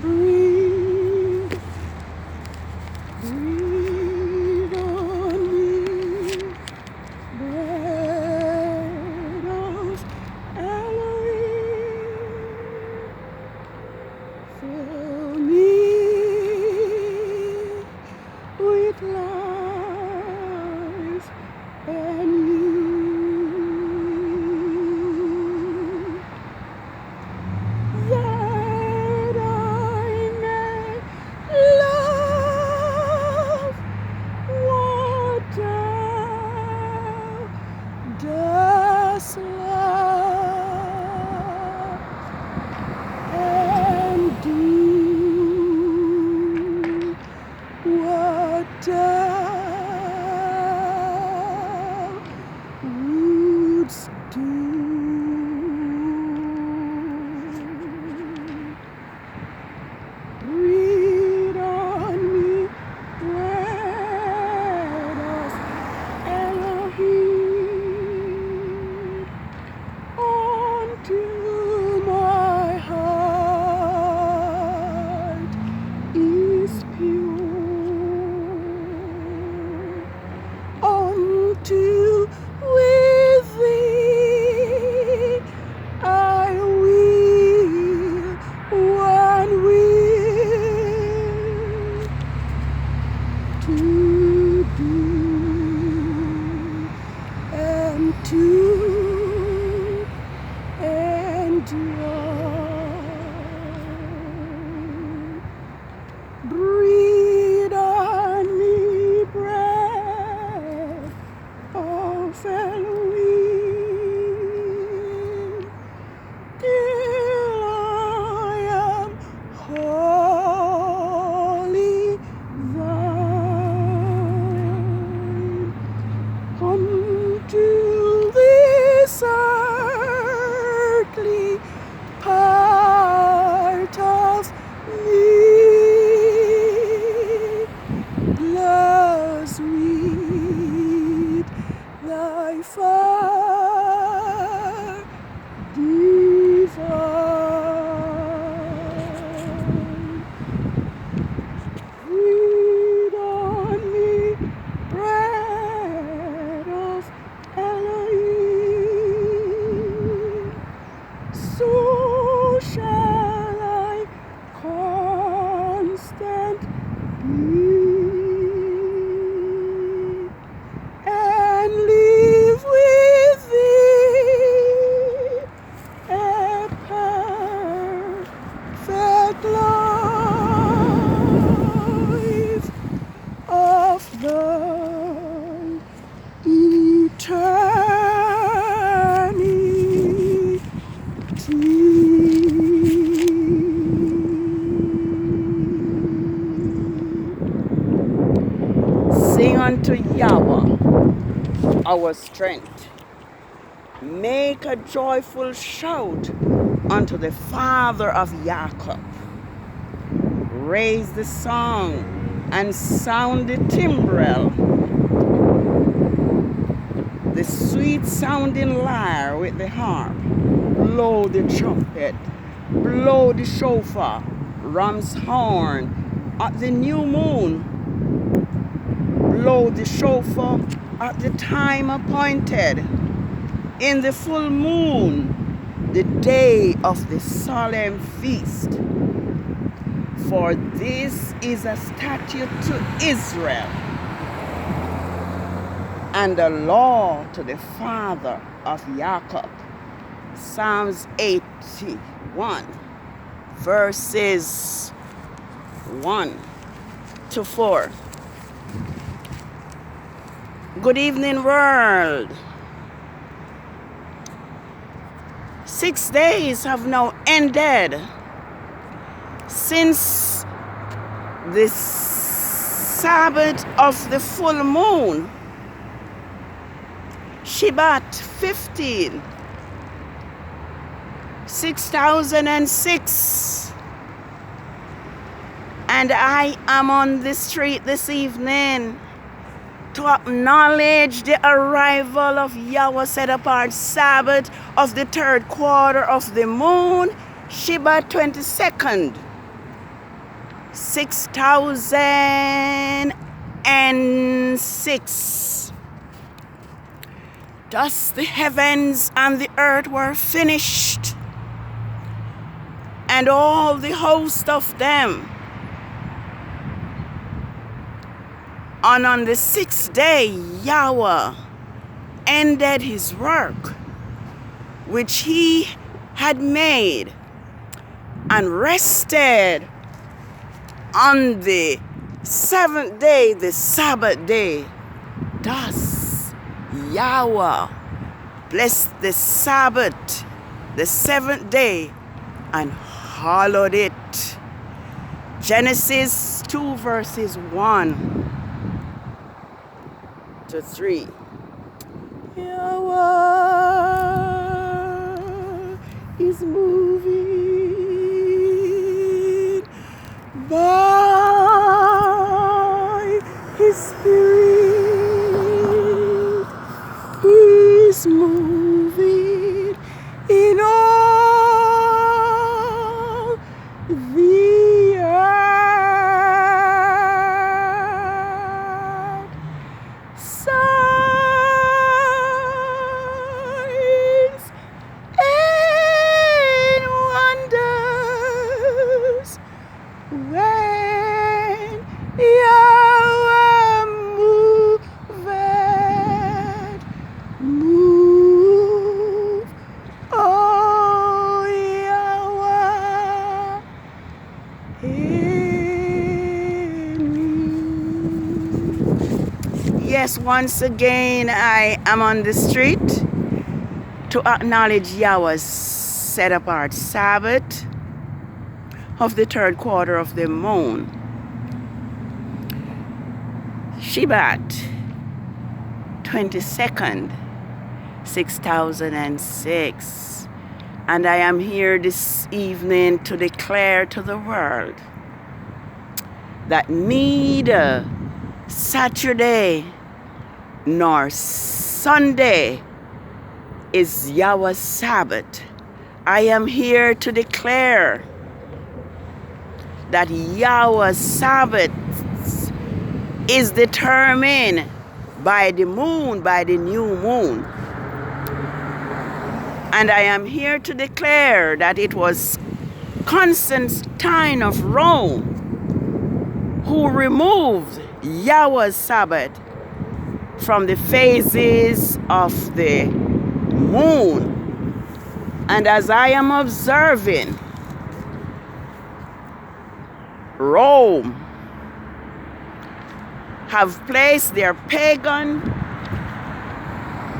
Breathe, breathe on me, breath of Elohim. Fill me with life and you, that I may love what thou dost love, and do what thou wouldst do. Breathe on me, breath of Elohim, until my heart is pure, until with thee I will one will to do and to endure. Breathe on me, breath of Elohim, till I am wholly thine, until this earthly part of me glows with thy fire divine. Breathe on me, breath of Elohim, so shall I constant be, and live with thee a perfect life of thine eternity. Sing unto Yahweh our strength. Make a joyful shout unto the Father of Jacob. Raise the song and sound the timbrel, the sweet sounding lyre with the harp. Blow the trumpet, blow the shofar, ram's horn at the new moon. Blow the shofar at the time appointed, in the full moon, the day of the solemn feast. For this is a statute to Israel, and a law to the father of Jacob. Psalms 81, verses 1 to 4. Good evening, world. 6 days have now ended since the Sabbath of the full moon, SHEBAT 15, 6006. And I am on the street this evening to acknowledge the arrival of Yahweh set apart Sabbath of the third quarter of the moon, SHEBAT 22nd. 6,006. Thus the heavens and the earth were finished, and all the host of them. And on the sixth day Yahweh ended his work which he had made, and rested on the seventh day, the Sabbath day. Thus Yahweh blessed the Sabbath, the seventh day, and hallowed it. Genesis 2 verses 1 to 3. Yahweh is moving by his spirit. He's moving in all the earth. Signs and wonders when Yahweh moveth. Move, oh Yahweh, in me. Yes, once again I am on the street to acknowledge Yahweh's set apart Sabbath of the third quarter of the moon. SHEBAT 22nd, 6006. And I am here this evening to declare to the world that neither Saturday nor Sunday is Yahweh's Sabbath. I am here to declare that Yahweh's Sabbath is determined by the moon, by the new moon. And I am here to declare that it was Constantine of Rome who removed Yahweh's Sabbath from the phases of the moon. And as I am observing, Rome have placed their pagan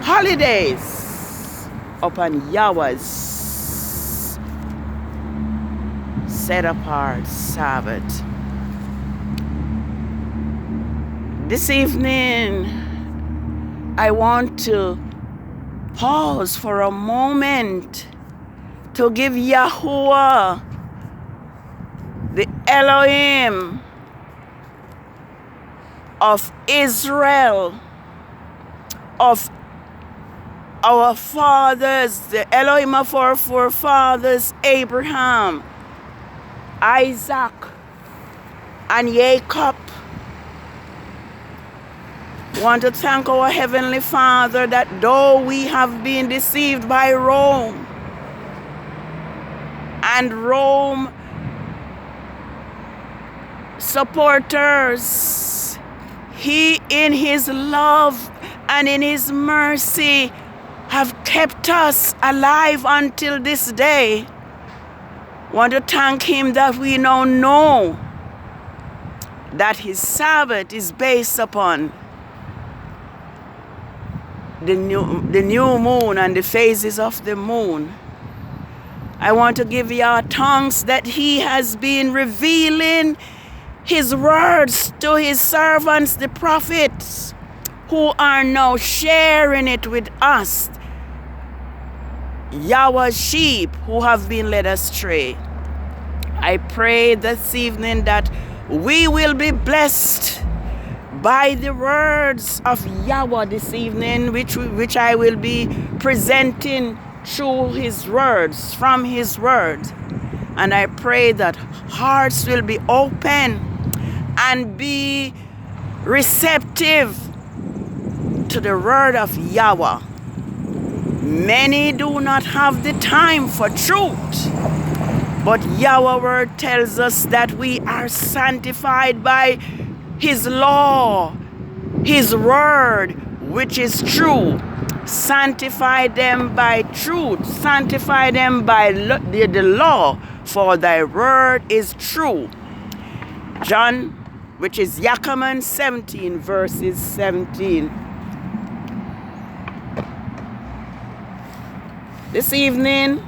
holidays upon Yahweh's set apart Sabbath. This evening, I want to pause for a moment to give Yahuwah, the Elohim of Israel, of our fathers, the Elohim of our forefathers, Abraham, Isaac, and Jacob. Want to thank our Heavenly Father that though we have been deceived by Rome, and Rome supporters, He in His love and in His mercy have kept us alive until this day. Want to thank Him that we now know that His Sabbath is based upon the new moon and the phases of the moon. I want to give Yah thanks that He has been revealing His words to His servants, the prophets, who are now sharing it with us, Yahweh's sheep who have been led astray. I pray this evening that we will be blessed by the words of Yahweh this evening, which I will be presenting through His words, from His word. And I pray that hearts will be open and be receptive to the word of Yahweh. Many do not have the time for truth, but Yahweh word tells us that we are sanctified by His law, His word, which is true. Sanctify them by truth. Sanctify them by the law, for thy word is true. John, which is Yah'S 17, verses 17. This evening,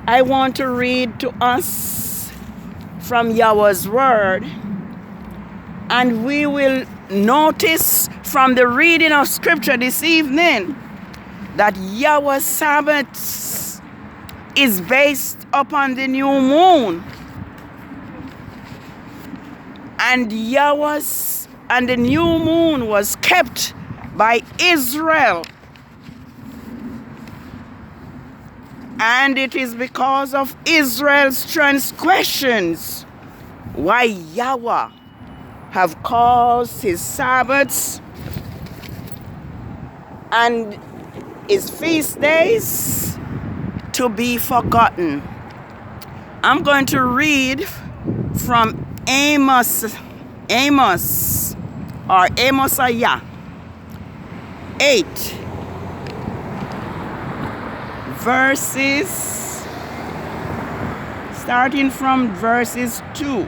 I want to read to us from Yahweh's word, and we will notice from the reading of scripture this evening that Yahweh's Sabbath is based upon the new moon. And the new moon was kept by Israel. And it is because of Israel's transgressions why Yahweh have caused his Sabbaths and his feast days to be forgotten. I'm going to read from Amosaiah 8, verses, starting from verses 2.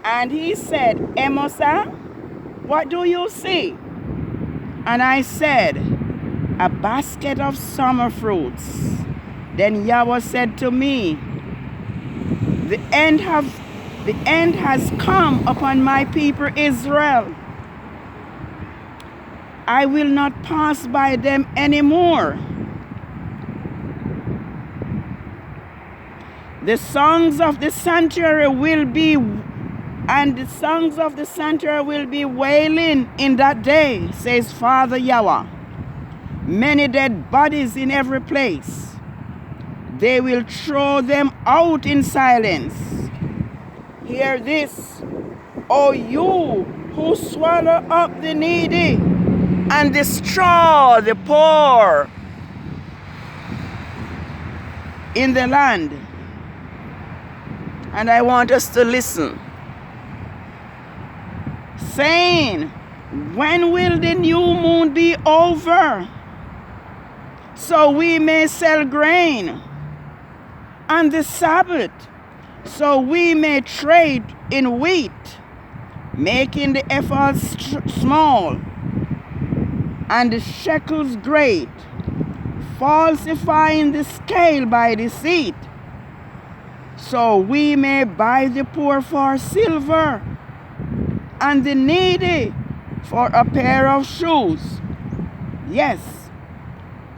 And he said, Amosa, what do you see? And I said, a basket of summer fruits. Then Yahweh said to me, the end has come upon my people Israel. I will not pass by them anymore. The songs of the sanctuary will be wailing in that day, says Father Yahweh. Many dead bodies in every place. They will throw them out in silence. Hear this, O you who swallow up the needy and destroy the poor in the land. And I want us to listen. Saying, when will the new moon be over? So we may sell grain. And the Sabbath, so we may trade in wheat, making the efforts small and the shekels great, falsifying the scale by deceit, so we may buy the poor for silver and the needy for a pair of shoes. Yes,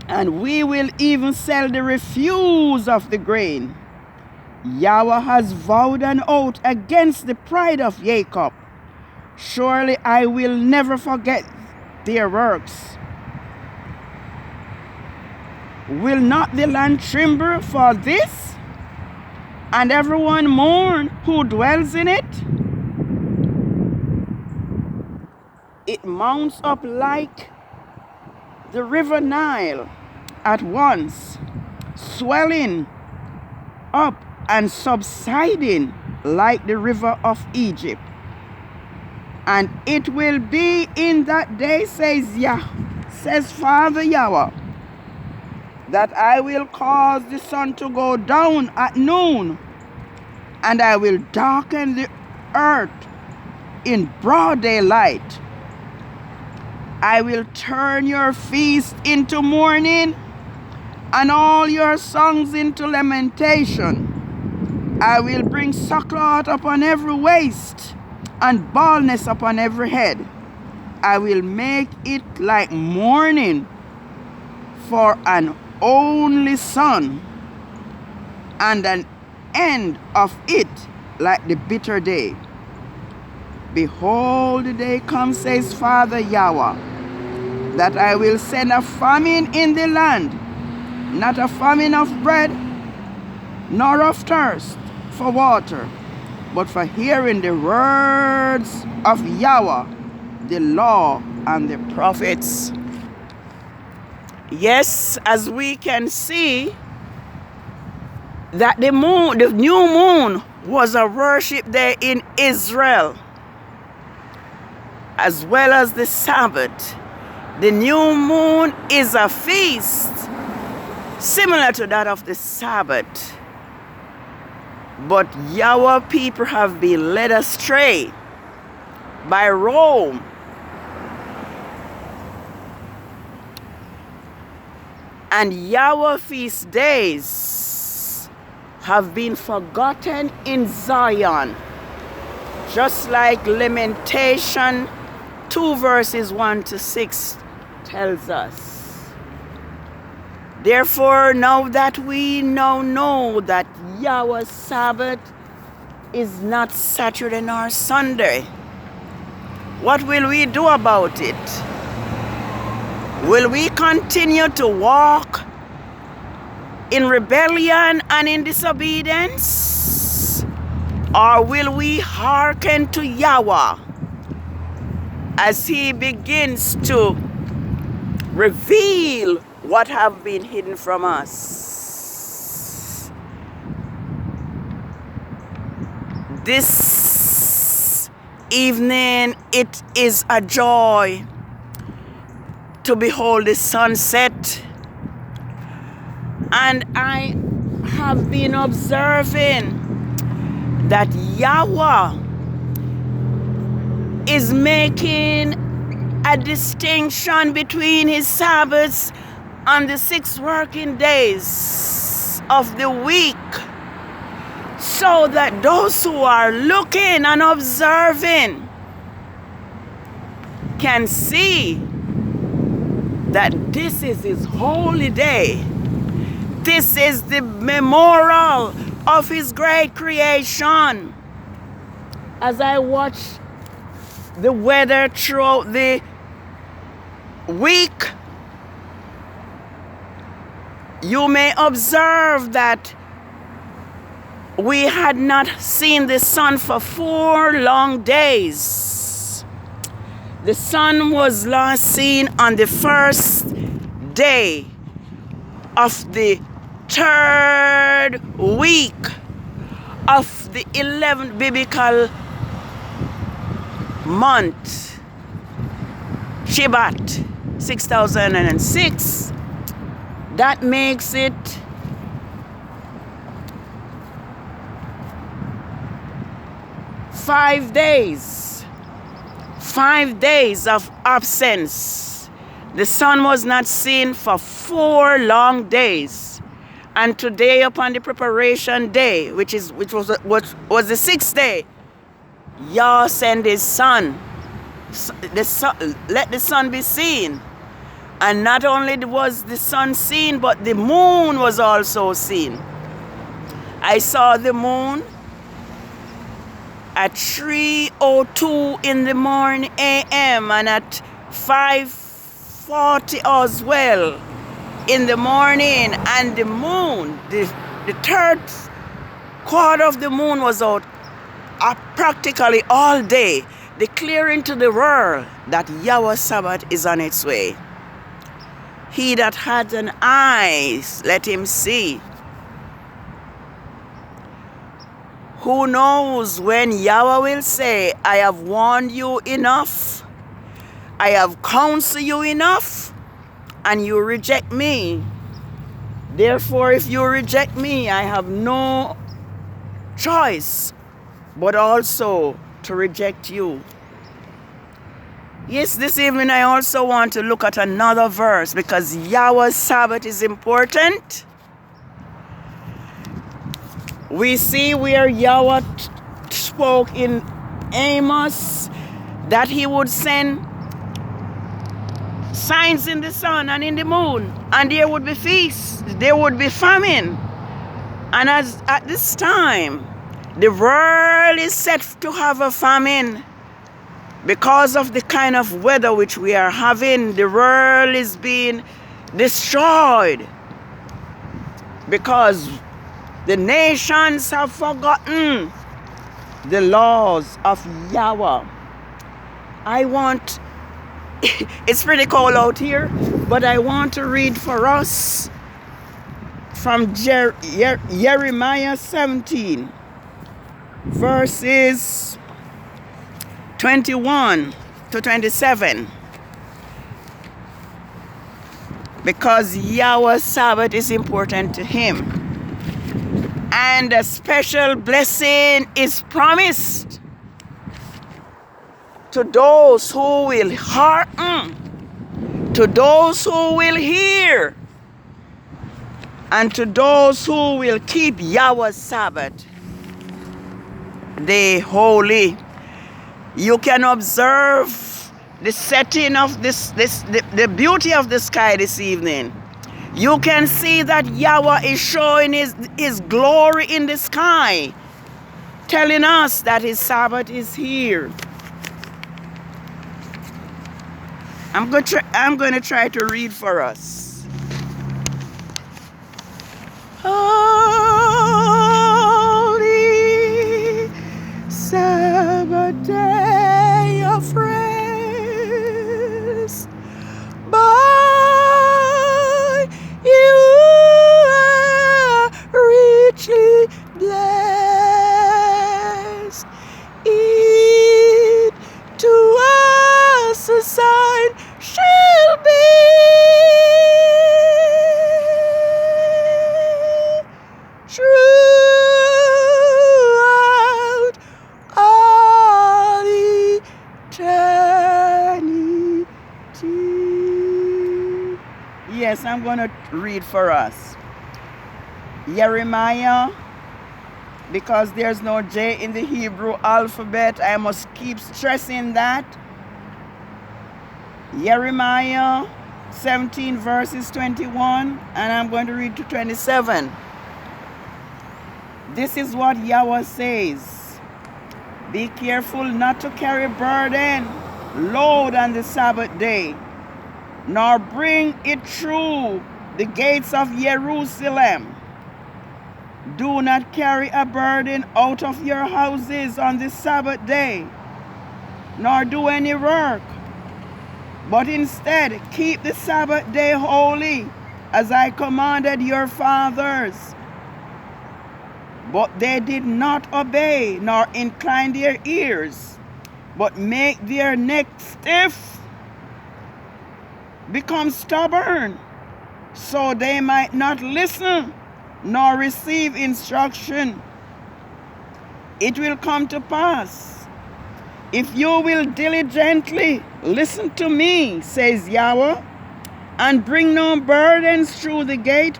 and we will even sell the refuse of the grain. Yahweh has vowed an oath against the pride of Jacob. Surely I will never forget their works. Will not the land tremble for this, and everyone mourn who dwells in it? It mounts up like the river Nile at once, swelling up and subsiding like the river of Egypt. And it will be in that day, says Father Yahweh, that I will cause the sun to go down at noon, and I will darken the earth in broad daylight. I will turn your feast into mourning, and all your songs into lamentation. I will bring sackcloth upon every waist, and baldness upon every head. I will make it like mourning for an only son, and an end of it like the bitter day. Behold, the day comes, says Father Yahweh, that I will send a famine in the land, not a famine of bread, nor of thirst for water, but for hearing the words of Yahweh, the law and the prophets. Yes, as we can see, that the new moon was a worship day in Israel, as well as the Sabbath. The new moon is a feast similar to that of the Sabbath. But Yahweh people have been led astray by Rome. And Yahweh feast days have been forgotten in Zion, just like Lamentation 2 verses 1 to 6 tells us. Therefore, now that we now know that Yahweh's Sabbath is not Saturday nor Sunday, what will we do about it? Will we continue to walk in rebellion and in disobedience? Or will we hearken to Yahweh as He begins to reveal what have been hidden from us? This evening, it is a joy to behold the sunset, and I have been observing that Yahweh is making a distinction between His Sabbaths on the 6 working days of the week, so that those who are looking and observing can see that this is His holy day. This is the memorial of His great creation. As I watch the weather throughout the week, you may observe that we had not seen the sun for 4 long days. The sun was last seen on the first day of the 3rd week of the 11th biblical month, SHEBAT 6006. That makes it 5 days. 5 days of absence. The sun was not seen for 4 long days. And today, upon the preparation day, which was the 6th day, Yah sent His sun. Let the sun be seen. And not only was the sun seen, but the moon was also seen. I saw the moon at 3:02 in the morning a.m. and at 5:40 as well in the morning. And the moon, the 3rd quarter of the moon was out practically all day, declaring to the world that Yahweh's Sabbath is on its way. He that had an eyes, let him see. Who knows when Yahweh will say, I have warned you enough, I have counseled you enough, and you reject me. Therefore, if you reject me, I have no choice but also to reject you. Yes, this evening I also want to look at another verse, because Yahweh's Sabbath is important. We see where Yahweh spoke in Amos that He would send signs in the sun and in the moon, and there would be feasts, there would be famine. And as at this time, the world is set to have a famine. Because of the kind of weather which we are having, the world is being destroyed. Because the nations have forgotten the laws of Yahweh. It's pretty cold out here, but I want to read for us from Jeremiah 17, verses 21 to 27. Because Yahweh's Sabbath is important to him. And a special blessing is promised to those who will hearken, to those who will hear, and to those who will keep Yahweh's Sabbath day holy. You can observe the setting of the beauty of the sky this evening. You can see that Yahweh is showing his glory in the sky, telling us that his Sabbath is here. I'm going to try to read for us. Holy Sabbath day of rest, by you are richly blessed. It to us a sign shall be throughout all eternity. Yes, I'm going to read for us. Jeremiah, because there's no J in the Hebrew alphabet, I must keep stressing that. Jeremiah 17 verses 21, and I'm going to read to 27. This is what Yahweh says. Be careful not to carry burden, load on the Sabbath day, nor bring it through the gates of Jerusalem. Do not carry a burden out of your houses on the Sabbath day, nor do any work, but instead keep the Sabbath day holy, as I commanded your fathers. But they did not obey, nor incline their ears, but make their neck stiff, become stubborn, so they might not listen, nor receive instruction. It will come to pass, if you will diligently listen to me, says Yahweh, and bring no burdens through the gate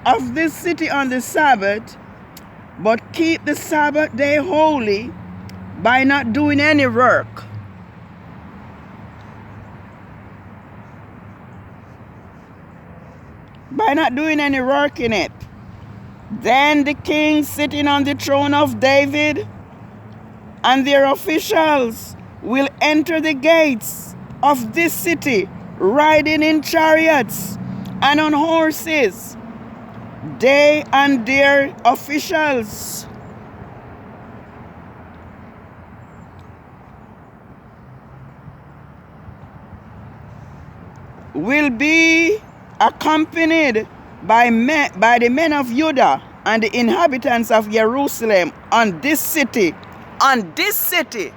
of this city on the Sabbath, but keep the Sabbath day holy by not doing any work. By not doing any work in it. Then the king sitting on the throne of David and their officials will enter the gates of this city, riding in chariots and on horses. They and their officials will be accompanied by the men of Judah and the inhabitants of Jerusalem on this city, on this city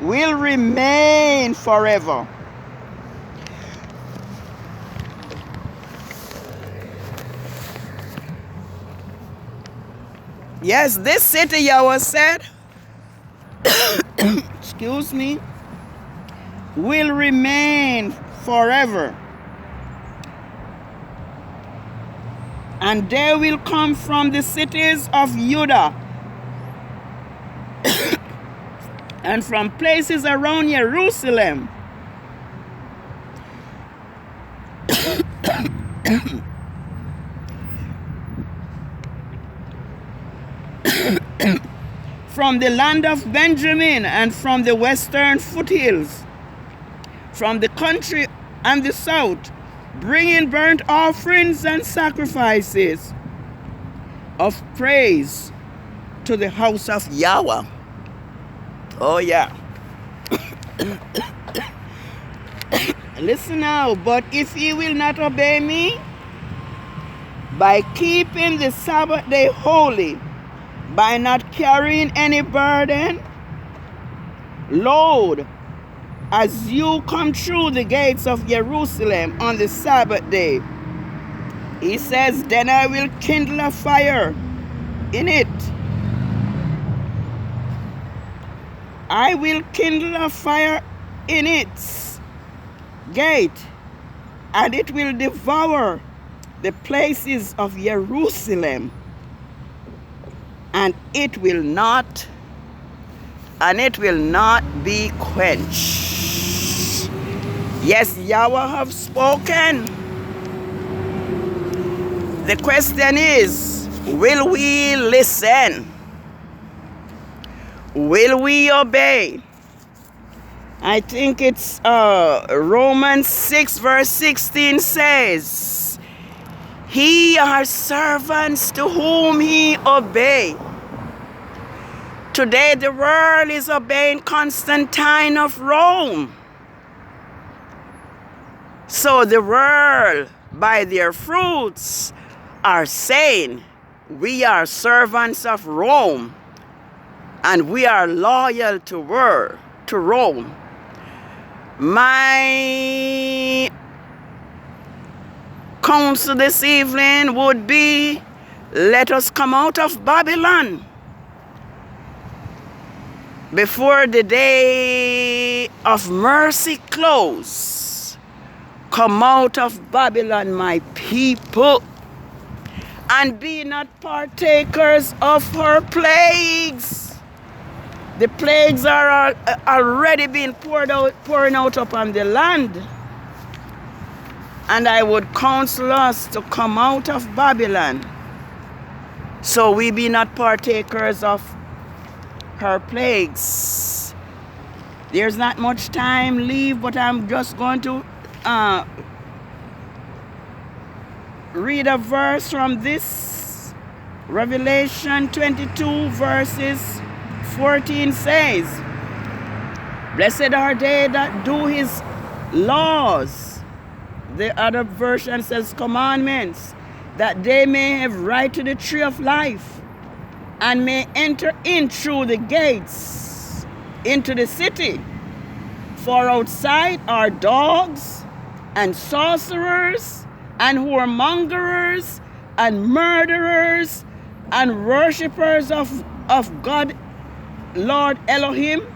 will remain forever. Yes, this city, Yahweh said, excuse me, will remain forever. And they will come from the cities of Judah and from places around Jerusalem. from the land of Benjamin, and from the western foothills, from the country and the south, bringing burnt offerings and sacrifices of praise to the house of Yahweh. Oh yeah. Listen now, but if ye will not obey me, by keeping the Sabbath day holy, by not carrying any burden, load, as you come through the gates of Jerusalem on the Sabbath day, he says, then I will kindle a fire in it. I will kindle a fire in its gate, and it will devour the places of Jerusalem, and it will not be quenched. Yes, Yahweh have spoken. The question is, will we listen? Will we obey? I think it's Romans 6 verse 16 says, he are servants to whom he obey. Today the world is obeying Constantine of Rome. So the world, by their fruits, are saying, we are servants of Rome, and we are loyal to Rome. My counsel this evening would be, let us come out of Babylon before the day of mercy close. Come out of Babylon, my people, and be not partakers of her plagues. The plagues are already being pouring out upon the land. And I would counsel us to come out of Babylon, so we be not partakers of her plagues. There's not much time leave, but I'm just going to read a verse from this. Revelation 22 verses 14 says, blessed are they that do his laws. The other version says commandments, that they may have right to the tree of life, and may enter in through the gates into the city. For outside are dogs, and sorcerers, and whoremongers, and murderers, and worshippers of God, Lord Elohim,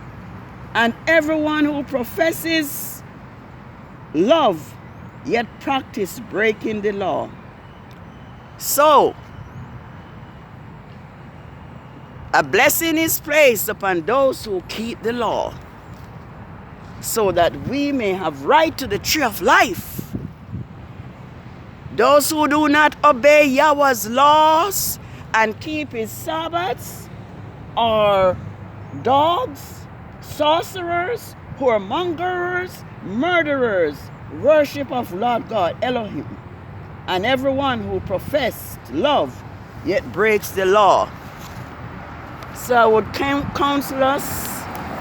and everyone who professes love, yet practice breaking the law. So, a blessing is placed upon those who keep the law, so that we may have right to the tree of life. Those who do not obey Yahweh's laws and keep his Sabbaths are dogs, sorcerers, whoremongers, murderers, worship of Lord God Elohim, and everyone who professed love yet breaks the law. So I would counsel us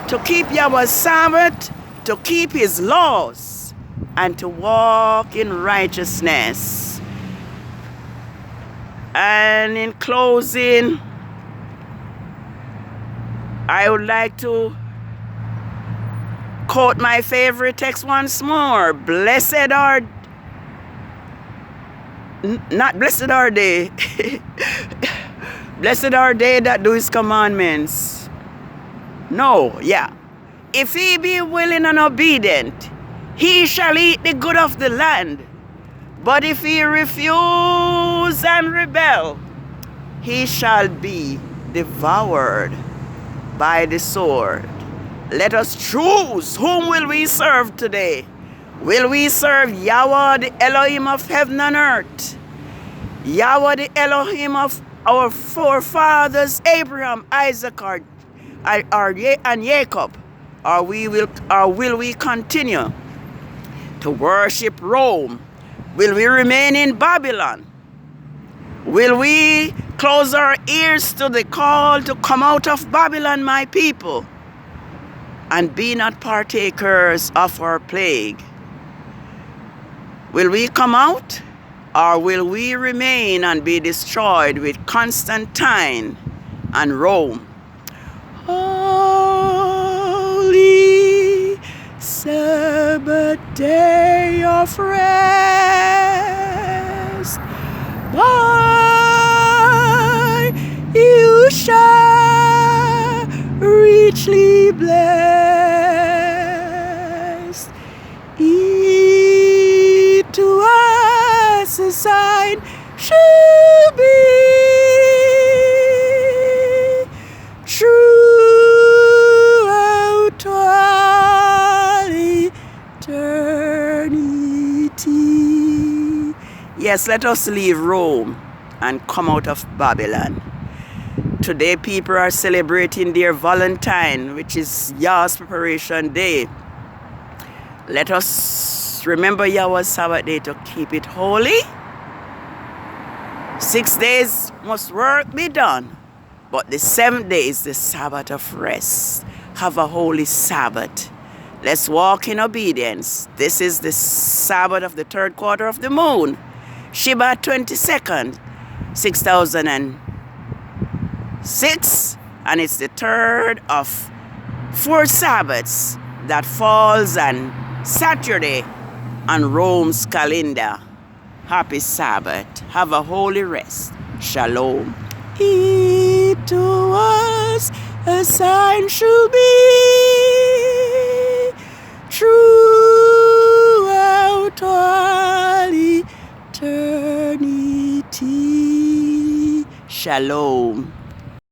to keep Yahweh's Sabbath, to keep his laws, and to walk in righteousness. And in closing, I would like to quote my favorite text once more. Blessed are they. Blessed are they that do his commandments. No, yeah. If he be willing and obedient, he shall eat the good of the land. But if he refuse and rebel, he shall be devoured by the sword. Let us choose, whom will we serve today? Will we serve Yahweh, the Elohim of heaven and earth? Yahweh, the Elohim of our forefathers, Abraham, Isaac, and Jacob, or will we continue to worship Rome? Will we remain in Babylon? Will we close our ears to the call to come out of Babylon, my people, and be not partakers of our plague? Will we come out, or will we remain and be destroyed with Constantine and Rome? Holy Sabbath day of rest, by you shall richly blessed. It to us a sign shall be throughout all eternity. Yes, let us leave Rome and come out of Babylon. Today people are celebrating their Valentine, which is Yah's preparation day. Let us remember Yahweh's Sabbath day to keep it holy. 6 days must work be done, but the 7th day is the Sabbath of rest. Have a holy Sabbath. Let's walk in obedience. This is the Sabbath of the 3rd quarter of the moon. SHEBAT 22nd, 6006, and it's the 3rd of 4 Sabbaths that falls on Saturday on Rome's calendar. Happy Sabbath. Have a holy rest. Shalom. It to us a sign shall be throughout all eternity. Shalom.